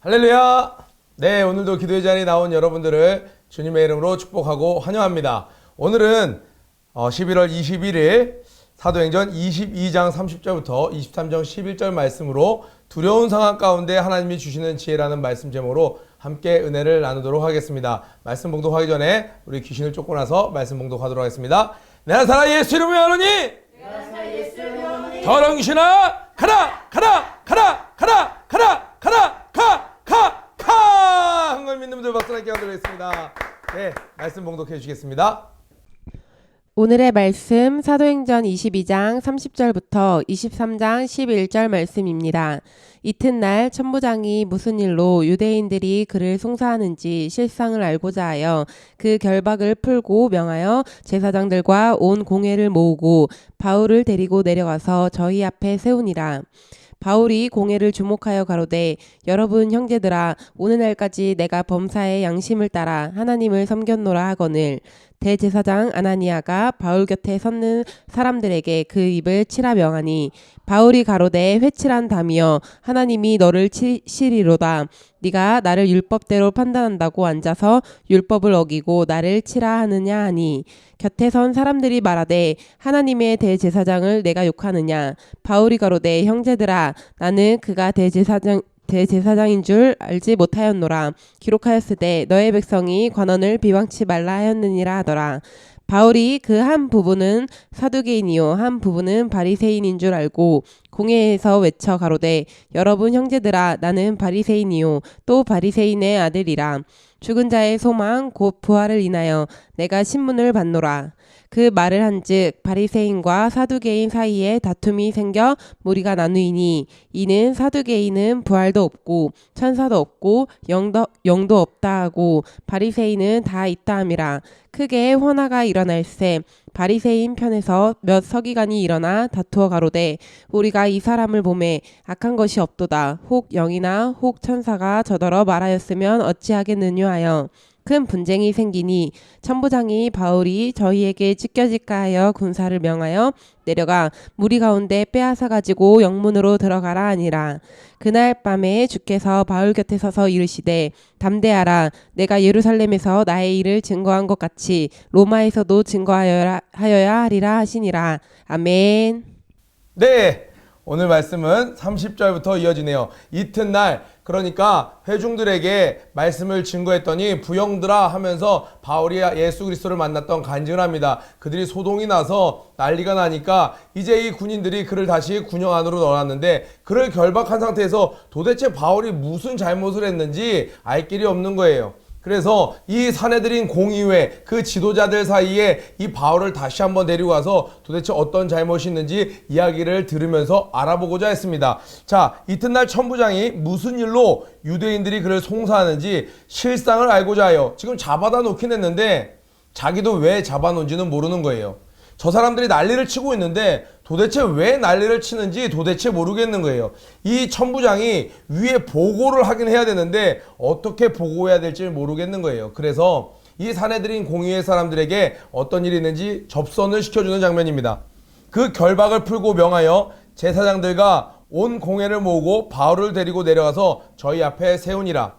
할렐루야! 네, 오늘도 기도의 자리에 나온 여러분들을 주님의 이름으로 축복하고 환영합니다. 오늘은 11월 21일 사도행전 22장 30절부터 23장 11절 말씀으로 두려운 상황 가운데 하나님이 주시는 지혜라는 말씀 제목으로 함께 은혜를 나누도록 하겠습니다. 말씀 봉독하기 전에 우리 귀신을 쫓고 나서 말씀 봉독하도록 하겠습니다. 내가 살아 예수 이름으로 하노니 더러운 귀신아 가라 가라 가라 가라 가라 가라 가! 한 걸 믿는 분들 박수 함께 하도록 하겠습니다. 네, 말씀 봉독해 주시겠습니다. 오늘의 말씀 사도행전 22장 30절부터 23장 11절 말씀입니다. 이튿날 천부장이 무슨 일로 유대인들이 그를 송사하는지 실상을 알고자 하여 그 결박을 풀고 명하여 제사장들과 온 공회를 모으고 바울을 데리고 내려가서 저희 앞에 세우니라. 바울이 공회를 주목하여 가로되 여러분 형제들아 오늘날까지 내가 범사의 양심을 따라 하나님을 섬겼노라 하거늘 대제사장 아나니아가 바울 곁에 섰는 사람들에게 그 입을 치라 명하니 바울이 가로되 회칠한 담이여 하나님이 너를 치시리로다. 네가 나를 율법대로 판단한다고 앉아서 율법을 어기고 나를 치라 하느냐 하니 곁에 선 사람들이 말하되 하나님의 대제사장을 내가 욕하느냐. 바울이 가로되 형제들아 나는 그가 대제사장인 줄 알지 못하였노라. 기록하였으되 너의 백성이 관원을 비방치 말라 하였느니라 하더라. 바울이 그 한 부분은 사두개인이요 한 부분은 바리새인인 줄 알고 공회에서 외쳐 가로되 여러분 형제들아 나는 바리새인이요 또 바리새인의 아들이라. 죽은 자의 소망 곧 부활을 인하여 내가 신문을 받노라. 그 말을 한즉 바리새인과 사두개인 사이에 다툼이 생겨 무리가 나누이니 이는 사두개인은 부활도 없고 천사도 없고 영도 없다 하고 바리새인은 다 있다 함이라. 크게 혼화가 일어날세 바리새인 편에서 몇 서기관이 일어나 다투어 가로되 우리가 이 사람을 보매 악한 것이 없도다. 혹 영이나 혹 천사가 저더러 말하였으면 어찌하겠느냐 하여 큰 분쟁이 생기니 천부장이 바울이 저희에게 찢겨질까 하여 군사를 명하여 내려가 무리 가운데 빼앗아 가지고 영문으로 들어가라 하니라. 그날 밤에 주께서 바울 곁에 서서 이르시되 담대하라. 내가 예루살렘에서 나의 일을 증거한 것 같이 로마에서도 증거하여야 하리라 하시니라. 아멘. 네, 오늘 말씀은 30절부터 이어지네요. 이튿날 그러니까 회중들에게 말씀을 증거했더니 부형들아 하면서 바울이 예수 그리스도를 만났던 간증을 합니다. 그들이 소동이 나서 난리가 나니까 이제 이 군인들이 그를 다시 군영 안으로 넣어놨는데 그를 결박한 상태에서 도대체 바울이 무슨 잘못을 했는지 알 길이 없는 거예요. 그래서 이 사내들인 공의회 그 지도자들 사이에 이 바울을 다시 한번 데리고 가서 도대체 어떤 잘못이 있는지 이야기를 들으면서 알아보고자 했습니다. 자, 이튿날 천부장이 무슨 일로 유대인들이 그를 송사하는지 실상을 알고자 하여 지금 잡아다 놓긴 했는데 자기도 왜 잡아놓은지는 모르는 거예요. 저 사람들이 난리를 치고 있는데 도대체 왜 난리를 치는지 도대체 모르겠는 거예요. 이 천부장이 위에 보고를 하긴 해야 되는데 어떻게 보고해야 될지 모르겠는 거예요. 그래서 이 사내들인 공의회 사람들에게 어떤 일이 있는지 접선을 시켜주는 장면입니다. 그 결박을 풀고 명하여 제사장들과 온 공회를 모으고 바울을 데리고 내려가서 저희 앞에 세우니라.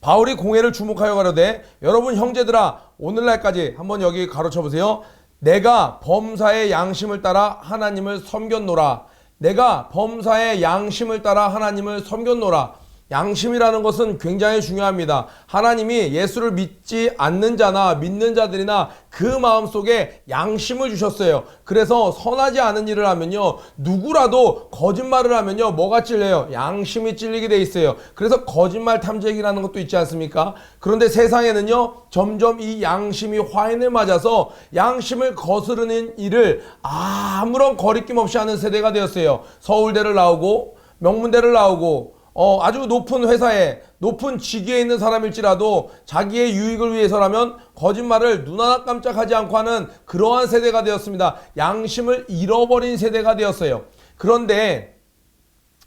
바울이 공회를 주목하여 가로되 여러분 형제들아 오늘날까지 한번 여기 가로쳐 보세요. 내가 범사의 양심을 따라 하나님을 섬겼노라. 내가 범사의 양심을 따라 하나님을 섬겼노라. 양심이라는 것은 굉장히 중요합니다. 하나님이 예수를 믿지 않는 자나 믿는 자들이나 그 마음속에 양심을 주셨어요. 그래서 선하지 않은 일을 하면요 누구라도 거짓말을 하면요 뭐가 찔려요? 양심이 찔리게 돼 있어요. 그래서 거짓말 탐지기라는 것도 있지 않습니까? 그런데 세상에는요 점점 이 양심이 화인을 맞아서 양심을 거스르는 일을 아무런 거리낌 없이 하는 세대가 되었어요. 서울대를 나오고 명문대를 나오고 아주 높은 회사에 높은 직위에 있는 사람일지라도 자기의 유익을 위해서라면 거짓말을 눈 하나 깜짝하지 않고 하는 그러한 세대가 되었습니다. 양심을 잃어버린 세대가 되었어요. 그런데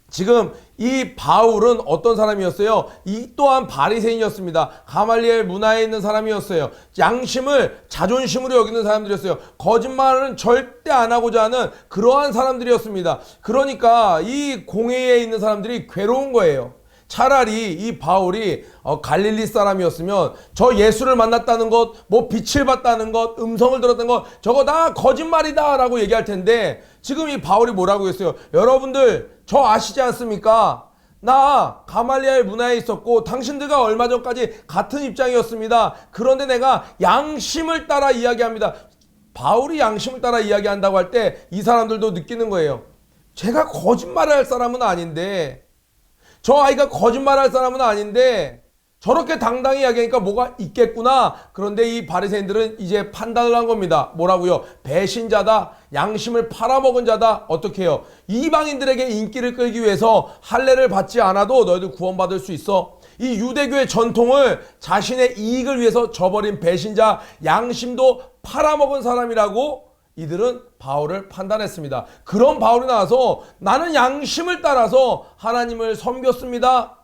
지금 이 바울은 어떤 사람이었어요? 이 또한 바리새인이었습니다. 가말리엘 문화에 있는 사람이었어요. 양심을 자존심으로 여기는 사람들이었어요. 거짓말은 절대 안 하고자 하는 그러한 사람들이었습니다. 그러니까 이 공회에 있는 사람들이 괴로운 거예요. 차라리 이 바울이 갈릴리 사람이었으면 저 예수를 만났다는 것, 뭐 빛을 봤다는 것, 음성을 들었다는 것, 저거 다 거짓말이다 라고 얘기할 텐데, 지금 이 바울이 뭐라고 했어요? 여러분들 저 아시지 않습니까? 나 가말리엘 문화에 있었고 당신들과 얼마 전까지 같은 입장이었습니다. 그런데 내가 양심을 따라 이야기합니다. 바울이 양심을 따라 이야기한다고 할 때 이 사람들도 느끼는 거예요. 제가 거짓말을 할 사람은 아닌데, 저 아이가 거짓말할 사람은 아닌데 저렇게 당당히 이야기하니까 뭐가 있겠구나. 그런데 이 바리새인들은 이제 판단을 한 겁니다. 뭐라고요? 배신자다, 양심을 팔아먹은 자다. 어떻게 해요? 이방인들에게 인기를 끌기 위해서 할례를 받지 않아도 너희들 구원받을 수 있어. 이 유대교의 전통을 자신의 이익을 위해서 저버린 배신자, 양심도 팔아먹은 사람이라고 이들은 바울을 판단했습니다. 그런 바울이 나와서 나는 양심을 따라서 하나님을 섬겼습니다.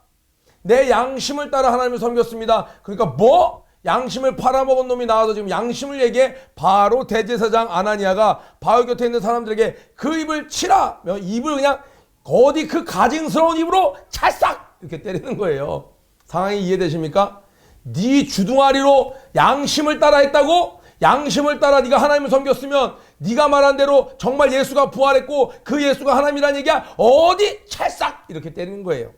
내 양심을 따라 하나님을 섬겼습니다. 그러니까 뭐? 양심을 팔아먹은 놈이 나와서 지금 양심을 얘기해. 바로 대제사장 아나니아가 바울 곁에 있는 사람들에게 그 입을 치라! 입을 그냥 어디 그 가증스러운 입으로 찰싹! 이렇게 때리는 거예요. 상황이 이해되십니까? 네 주둥아리로 양심을 따라 했다고? 양심을 따라 네가 하나님을 섬겼으면 네가 말한 대로 정말 예수가 부활했고 그 예수가 하나님이라는 얘기야. 어디 찰싹! 이렇게 때리는 거예요.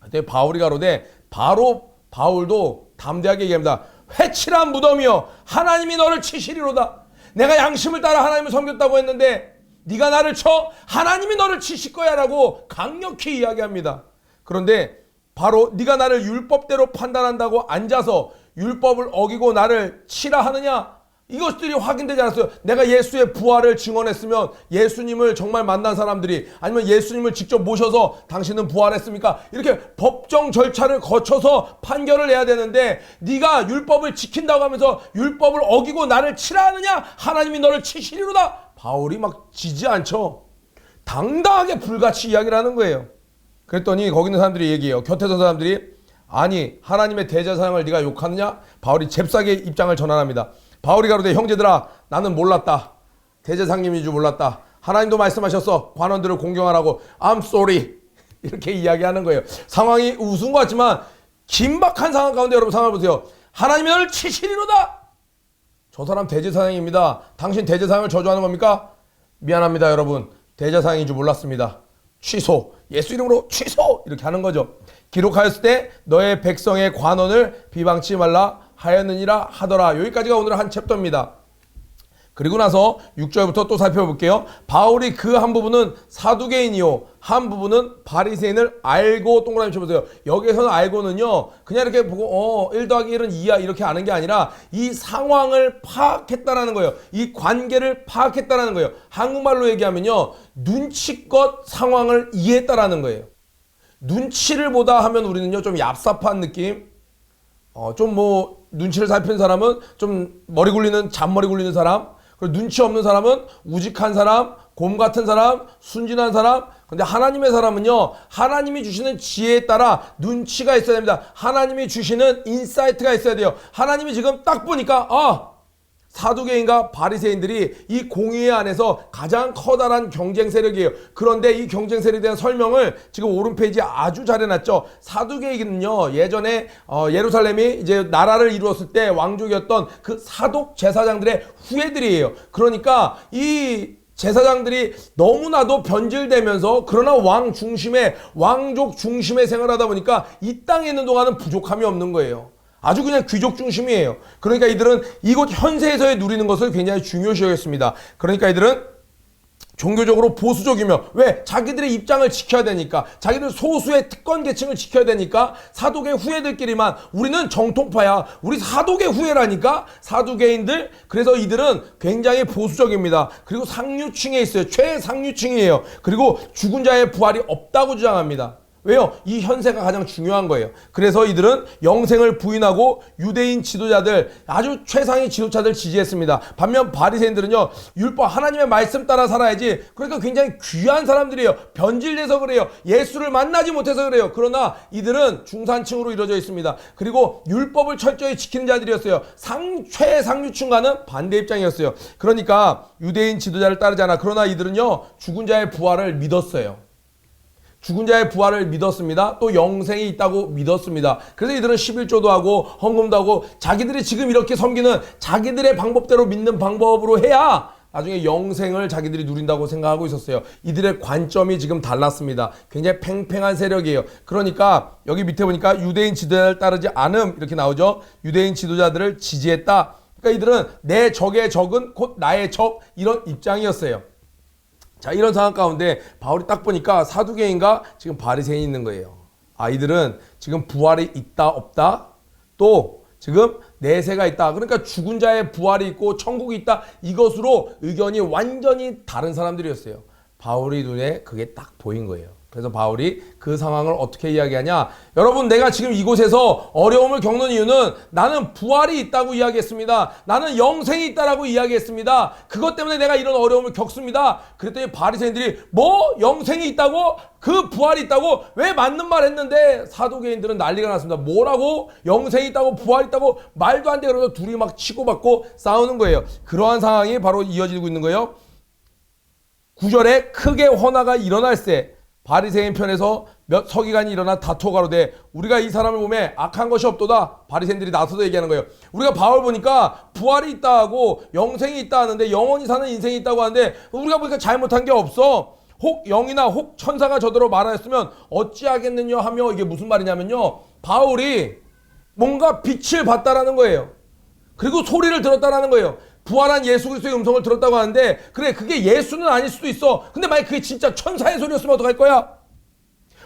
그때 바울이 가로되, 바로 바울도 담대하게 얘기합니다. 회칠한 무덤이여, 하나님이 너를 치시리로다. 내가 양심을 따라 하나님을 섬겼다고 했는데 네가 나를 쳐? 하나님이 너를 치실 거야 라고 강력히 이야기합니다. 그런데 바로 네가 나를 율법대로 판단한다고 앉아서 율법을 어기고 나를 치라 하느냐? 이것들이 확인되지 않았어요. 내가 예수의 부활을 증언했으면 예수님을 정말 만난 사람들이, 아니면 예수님을 직접 모셔서 당신은 부활했습니까? 이렇게 법정 절차를 거쳐서 판결을 해야 되는데 네가 율법을 지킨다고 하면서 율법을 어기고 나를 치라 하느냐? 하나님이 너를 치시리로다. 바울이 막 지지 않죠. 당당하게 불같이 이야기를 하는 거예요. 그랬더니 거기 있는 사람들이 얘기해요. 곁에 선 사람들이, 아니 하나님의 대제사장을 네가 욕하느냐? 바울이 잽싸게 입장을 전환합니다. 바울이 가로되, 형제들아, 나는 몰랐다. 대제사장님인 줄 몰랐다. 하나님도 말씀하셨어. 관원들을 공경하라고. I'm sorry. 이렇게 이야기하는 거예요. 상황이 우스운 것 같지만 긴박한 상황 가운데 여러분 상황을 보세요. 하나님이 너를 치시리로다. 저 사람 대제사장입니다. 당신 대제사장을 저주하는 겁니까? 미안합니다 여러분. 대제사장인 줄 몰랐습니다. 취소. 예수 이름으로 취소. 이렇게 하는 거죠. 기록하였을 때 너의 백성의 관원을 비방치 말라 하였느니라 하더라. 여기까지가 오늘 한 챕터입니다. 그리고 나서 6절부터 또 살펴볼게요. 바울이 그 한 부분은 사두개인이요, 한 부분은 바리새인을 알고, 동그라미 쳐보세요. 여기에서는 알고는요, 그냥 이렇게 보고 1 더하기 1은 2야 이렇게 아는 게 아니라 이 상황을 파악했다라는 거예요. 이 관계를 파악했다라는 거예요. 한국말로 얘기하면요, 눈치껏 상황을 이해했다라는 거예요. 눈치를 보다 하면 우리는요 좀 얍삽한 느낌, 좀 뭐 눈치를 살피는 사람은 좀 머리 굴리는, 잔머리 굴리는 사람, 그리고 눈치 없는 사람은 우직한 사람, 곰 같은 사람, 순진한 사람. 근데 하나님의 사람은요, 하나님이 주시는 지혜에 따라 눈치가 있어야 됩니다. 하나님이 주시는 인사이트가 있어야 돼요. 하나님이 지금 딱 보니까 사두개인과 바리새인들이 이 공의 안에서 가장 커다란 경쟁 세력이에요. 그런데 이 경쟁 세력에 대한 설명을 지금 오른 페이지에 아주 잘 해놨죠. 사두개인은요, 예전에 예루살렘이 이제 나라를 이루었을 때 왕족이었던 그 사독 제사장들의 후예들이에요. 그러니까 이 제사장들이 너무나도 변질되면서, 그러나 왕족 중심의 생활하다 보니까 이 땅에 있는 동안은 부족함이 없는 거예요. 아주 그냥 귀족 중심이에요. 그러니까 이들은 이곳 현세에서의 누리는 것을 굉장히 중요시 여겼습니다. 그러니까 이들은 종교적으로 보수적이며, 왜? 자기들의 입장을 지켜야 되니까, 자기들 소수의 특권 계층을 지켜야 되니까 사독의 후예들끼리만, 우리는 정통파야, 우리 사독의 후예라니까, 사두개인들. 그래서 이들은 굉장히 보수적입니다. 그리고 상류층에 있어요. 최상류층이에요. 그리고 죽은 자의 부활이 없다고 주장합니다. 왜요? 이 현세가 가장 중요한 거예요. 그래서 이들은 영생을 부인하고 유대인 지도자들, 아주 최상위 지도자들 지지했습니다. 반면 바리새인들은요, 율법 하나님의 말씀 따라 살아야지. 그러니까 굉장히 귀한 사람들이에요. 변질돼서 그래요. 예수를 만나지 못해서 그래요. 그러나 이들은 중산층으로 이루어져 있습니다. 그리고 율법을 철저히 지키는 자들이었어요. 최상류층과는 반대 입장이었어요. 그러니까 유대인 지도자를 따르지 않아. 그러나 이들은요, 죽은 자의 부활을 믿었어요. 죽은 자의 부활을 믿었습니다. 또 영생이 있다고 믿었습니다. 그래서 이들은 11조도 하고 헌금도 하고 자기들이 지금 이렇게 섬기는 자기들의 방법대로 믿는 방법으로 해야 나중에 영생을 자기들이 누린다고 생각하고 있었어요. 이들의 관점이 지금 달랐습니다. 굉장히 팽팽한 세력이에요. 그러니까 여기 밑에 보니까 유대인 지도자를 따르지 않음 이렇게 나오죠. 유대인 지도자들을 지지했다. 그러니까 이들은 내 적의 적은 곧 나의 적 이런 입장이었어요. 자, 이런 상황 가운데 바울이 딱 보니까 사두개인과 지금 바리새인이 있는 거예요. 아, 이들은 지금 부활이 있다 없다 또 지금 내세가 있다. 그러니까 죽은 자의 부활이 있고 천국이 있다. 이것으로 의견이 완전히 다른 사람들이었어요. 바울이 눈에 그게 딱 보인 거예요. 그래서 바울이 그 상황을 어떻게 이야기하냐. 여러분, 내가 지금 이곳에서 어려움을 겪는 이유는 나는 부활이 있다고 이야기했습니다. 나는 영생이 있다라고 이야기했습니다. 그것 때문에 내가 이런 어려움을 겪습니다. 그랬더니 바리새인들이 뭐 영생이 있다고? 그 부활이 있다고? 왜 맞는 말 했는데 사두개인들은 난리가 났습니다. 뭐라고? 영생이 있다고 부활이 있다고? 말도 안 돼. 그래서 둘이 막 치고받고 싸우는 거예요. 그러한 상황이 바로 이어지고 있는 거예요. 9절에 크게 헌화가 일어날세 바리새인 편에서 몇 서기관이 일어나 다투어 가로되 우리가 이 사람을 보매 악한 것이 없도다. 바리새인들이 나서서 얘기하는 거예요. 우리가 바울 보니까 부활이 있다 하고 영생이 있다 하는데 영원히 사는 인생이 있다고 하는데 우리가 보니까 잘못한 게 없어. 혹 영이나 혹 천사가 저더러 말하였으면 어찌하겠느냐 하며 이게 무슨 말이냐면요. 바울이 뭔가 빛을 봤다라는 거예요. 그리고 소리를 들었다라는 거예요. 부활한 예수 그리스도의 음성을 들었다고 하는데 그래 그게 예수는 아닐 수도 있어. 근데 만약 그게 진짜 천사의 소리였으면 어떡할 거야?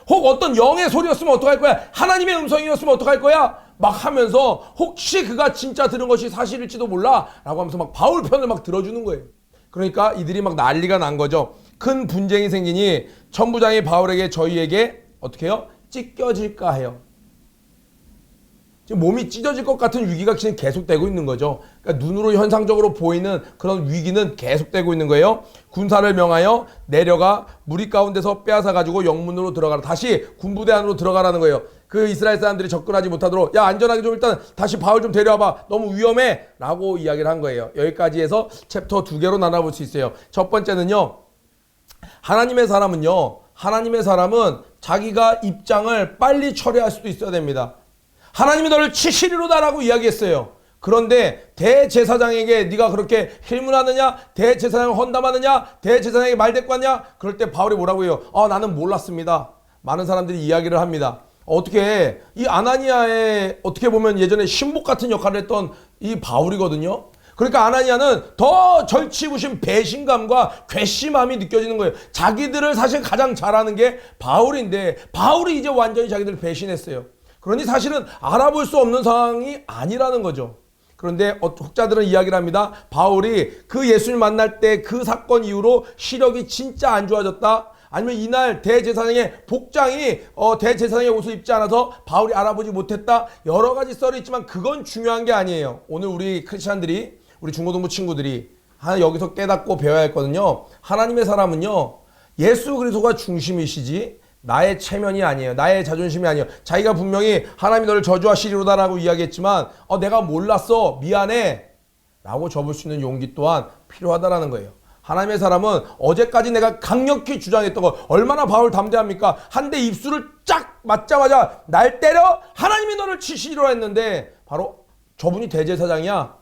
혹 어떤 영의 소리였으면 어떡할 거야? 하나님의 음성이었으면 어떡할 거야? 막 하면서 혹시 그가 진짜 들은 것이 사실일지도 몰라 라고 하면서 막 바울 편을 막 들어주는 거예요. 그러니까 이들이 막 난리가 난 거죠. 큰 분쟁이 생기니 천부장이 바울에게 저희에게 어떻게 해요? 찢겨질까 해요. 지금 몸이 찢어질 것 같은 위기가 지금 계속되고 있는 거죠. 그러니까 눈으로 현상적으로 보이는 그런 위기는 계속되고 있는 거예요. 군사를 명하여 내려가 무리 가운데서 빼앗아 가지고 영문으로 들어가라. 다시 군부대 안으로 들어가라는 거예요. 그 이스라엘 사람들이 접근하지 못하도록 야 안전하게 좀 일단 다시 바울 좀 데려와봐. 너무 위험해 라고 이야기를 한 거예요. 여기까지 해서 챕터 2개로 나눠볼 수 있어요. 첫 번째는요. 하나님의 사람은 자기가 입장을 빨리 처리할 수도 있어야 됩니다. 하나님이 너를 치시리로다라고 이야기했어요. 그런데 대제사장에게 네가 그렇게 힐문하느냐? 대제사장을 헌담하느냐? 대제사장에게 말대꾸하냐? 그럴 때 바울이 뭐라고 해요? 나는 몰랐습니다. 많은 사람들이 이야기를 합니다. 어떻게 이 아나니아의 어떻게 보면 예전에 신복 같은 역할을 했던 이 바울이거든요. 그러니까 아나니아는 더 절치부심 배신감과 괘씸함이 느껴지는 거예요. 자기들을 사실 가장 잘하는 게 바울인데 바울이 이제 완전히 자기들을 배신했어요. 그러니 사실은 알아볼 수 없는 상황이 아니라는 거죠. 그런데 혹자들은 이야기를 합니다. 바울이 그 예수님 만날 때 그 사건 이후로 시력이 진짜 안 좋아졌다. 아니면 이날 대제사장의 복장이 대제사장의 옷을 입지 않아서 바울이 알아보지 못했다. 여러 가지 썰이 있지만 그건 중요한 게 아니에요. 오늘 우리 크리스찬들이 우리 중고등부 친구들이 여기서 깨닫고 배워야 했거든요. 하나님의 사람은요. 예수 그리스도가 중심이시지 나의 체면이 아니에요. 나의 자존심이 아니에요. 자기가 분명히 하나님이 너를 저주하시리로다라고 이야기했지만 내가 몰랐어. 미안해. 라고 접을 수 있는 용기 또한 필요하다라는 거예요. 하나님의 사람은 어제까지 내가 강력히 주장했던 거 얼마나 바울 담대합니까? 한 대 입술을 쫙 맞자마자 날 때려 하나님이 너를 치시리로 했는데 바로 저분이 대제사장이야.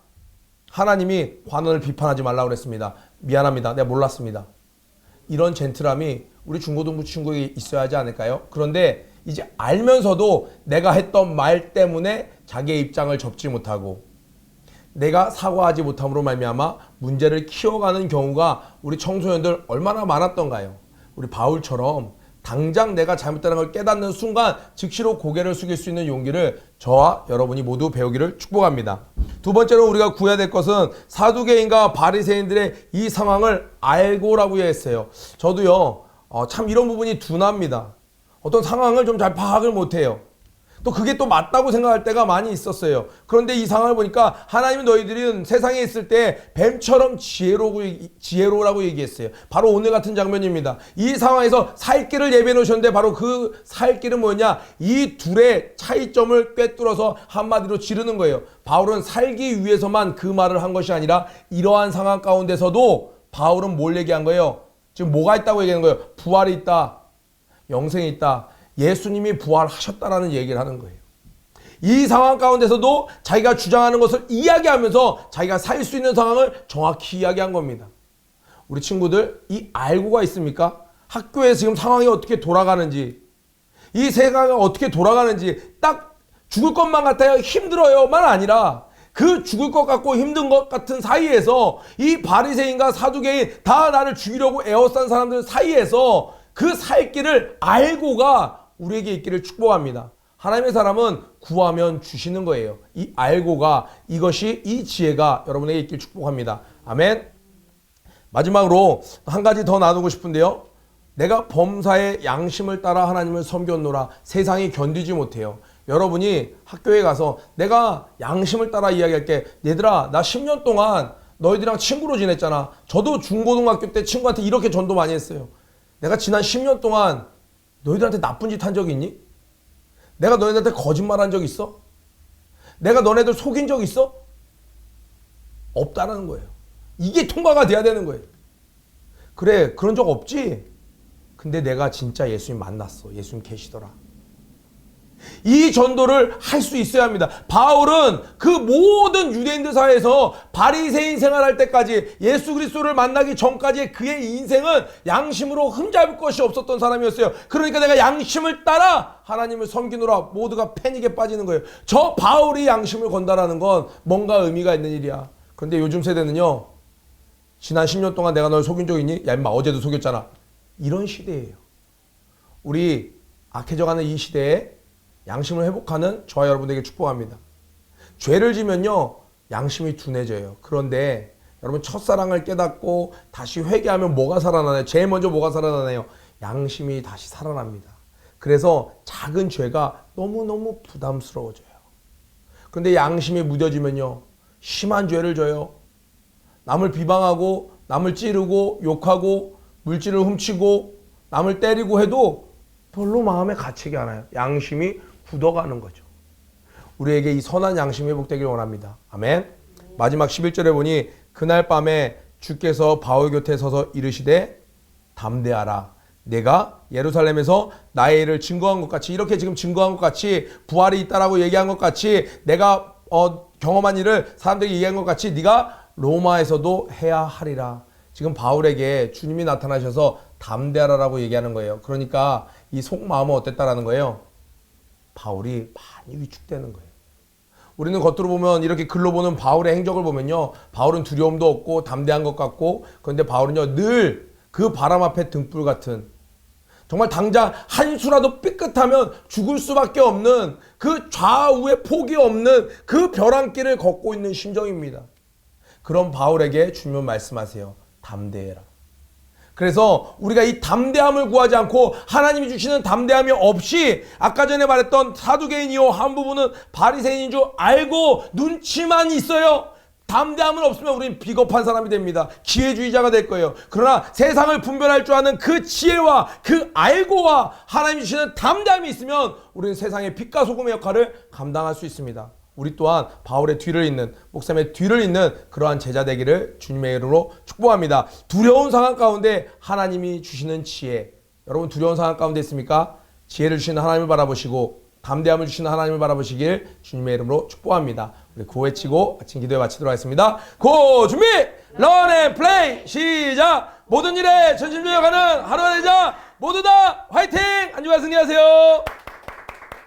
하나님이 관원을 비판하지 말라고 그랬습니다. 미안합니다. 내가 몰랐습니다. 이런 젠틀함이 우리 중고등부 친구에게 있어야 하지 않을까요? 그런데 이제 알면서도 내가 했던 말 때문에 자기의 입장을 접지 못하고 내가 사과하지 못함으로 말미암아 문제를 키워가는 경우가 우리 청소년들 얼마나 많았던가요? 우리 바울처럼 당장 내가 잘못된 걸 깨닫는 순간 즉시로 고개를 숙일 수 있는 용기를 저와 여러분이 모두 배우기를 축복합니다. 두 번째로 우리가 구해야 될 것은 사두개인과 바리새인들의 이 상황을 알고라고 했어요. 저도요. 참 이런 부분이 둔합니다. 어떤 상황을 좀 잘 파악을 못해요. 또 그게 또 맞다고 생각할 때가 많이 있었어요. 그런데 이 상황을 보니까 하나님은 너희들은 세상에 있을 때 뱀처럼 지혜로라고 얘기했어요. 바로 오늘 같은 장면입니다. 이 상황에서 살 길을 예비해 놓으셨는데 바로 그 살 길은 뭐냐? 이 둘의 차이점을 꿰뚫어서 한마디로 지르는 거예요. 바울은 살기 위해서만 그 말을 한 것이 아니라 이러한 상황 가운데서도 바울은 뭘 얘기한 거예요? 지금 뭐가 있다고 얘기하는 거예요? 부활이 있다. 영생이 있다. 예수님이 부활하셨다라는 얘기를 하는 거예요. 이 상황 가운데서도 자기가 주장하는 것을 이야기하면서 자기가 살 수 있는 상황을 정확히 이야기한 겁니다. 우리 친구들, 이 알고가 있습니까? 학교에서 지금 상황이 어떻게 돌아가는지, 이 세상이 어떻게 돌아가는지 딱 죽을 것만 같아요, 힘들어요만 아니라 그 죽을 것 같고 힘든 것 같은 사이에서 이 바리새인과 사두개인, 다 나를 죽이려고 에워싼 사람들 사이에서 그 살 길을 알고가 우리에게 있기를 축복합니다. 하나님의 사람은 구하면 주시는 거예요. 이 알고가, 이것이, 이 지혜가 여러분에게 있길 축복합니다. 아멘. 마지막으로 한 가지 더 나누고 싶은데요. 내가 범사의 양심을 따라 하나님을 섬겼노라. 세상이 견디지 못해요. 여러분이 학교에 가서 내가 양심을 따라 이야기할게. 얘들아, 나 10년 동안 너희들이랑 친구로 지냈잖아. 저도 중고등학교 때 친구한테 이렇게 전도 많이 했어요. 내가 지난 10년 동안 너희들한테 나쁜 짓 한 적 있니? 내가 너희들한테 거짓말 한 적 있어? 내가 너네들 속인 적 있어? 없다는 거예요. 이게 통과가 돼야 되는 거예요. 그래, 그런 적 없지? 근데 내가 진짜 예수님 만났어. 예수님 계시더라. 이 전도를 할 수 있어야 합니다. 바울은 그 모든 유대인들 사이에서 바리새인 생활할 때까지, 예수 그리스도를 만나기 전까지의 그의 인생은 양심으로 흠잡을 것이 없었던 사람이었어요. 그러니까 내가 양심을 따라 하나님을 섬기노라. 모두가 패닉에 빠지는 거예요. 저 바울이 양심을 건다라는 건 뭔가 의미가 있는 일이야. 그런데 요즘 세대는요, 지난 10년 동안 내가 널 속인 적 있니? 야 임마, 어제도 속였잖아. 이런 시대예요. 우리 악해져가는 이 시대에 양심을 회복하는 저와 여러분에게 축복합니다. 죄를 지면요, 양심이 둔해져요. 그런데 여러분, 첫사랑을 깨닫고 다시 회개하면 뭐가 살아나나요? 제일 먼저 뭐가 살아나나요? 양심이 다시 살아납니다. 그래서 작은 죄가 너무너무 부담스러워져요. 그런데 양심이 무뎌지면요, 심한 죄를 져요. 남을 비방하고 남을 찌르고 욕하고 물질을 훔치고 남을 때리고 해도 별로 마음에 갇히지 않아요. 양심이 굳어가는 거죠. 우리에게 이 선한 양심이 회복되길 원합니다. 아멘. 마지막 11절에 보니 그날 밤에 주께서 바울 곁에 서서 이르시되 담대하라. 내가 예루살렘에서 나의 일을 증거한 것 같이, 이렇게 지금 증거한 것 같이, 부활이 있다라고 얘기한 것 같이, 내가 경험한 일을 사람들이 얘기한 것 같이 네가 로마에서도 해야 하리라. 지금 바울에게 주님이 나타나셔서 담대하라라고 얘기하는 거예요. 그러니까 이 속마음은 어땠다라는 거예요? 바울이 많이 위축되는 거예요. 우리는 겉으로 보면, 이렇게 글로 보는 바울의 행적을 보면요, 바울은 두려움도 없고 담대한 것 같고, 그런데 바울은요, 늘 그 바람 앞에 등불 같은, 정말 당장 한 수라도 삐끗하면 죽을 수밖에 없는, 그 좌우에 폭이 없는 그 벼랑길을 걷고 있는 심정입니다. 그런 바울에게 주님은 말씀하세요. 담대해라. 그래서 우리가 이 담대함을 구하지 않고 하나님이 주시는 담대함이 없이, 아까 전에 말했던 사두개인이요, 한 부분은 바리새인인 줄 알고 눈치만 있어요. 담대함은 없으면 우리는 비겁한 사람이 됩니다. 기회주의자가 될 거예요. 그러나 세상을 분별할 줄 아는 그 지혜와 그 알고와 하나님이 주시는 담대함이 있으면 우리는 세상의 빛과 소금의 역할을 감당할 수 있습니다. 우리 또한 바울의 뒤를 잇는, 목사님의 뒤를 잇는 그러한 제자 되기를 주님의 이름으로 축복합니다. 두려운 상황 가운데 하나님이 주시는 지혜. 여러분, 두려운 상황 가운데 있습니까? 지혜를 주시는 하나님을 바라보시고 담대함을 주시는 하나님을 바라보시길 주님의 이름으로 축복합니다. 우리 구호 외치고 아침 기도에 마치도록 하겠습니다. 고 준비! 런 앤 플레이! 시작! 모든 일에 전심전력하는 하루가 되자 모두 다 화이팅! 안주가 승리하세요.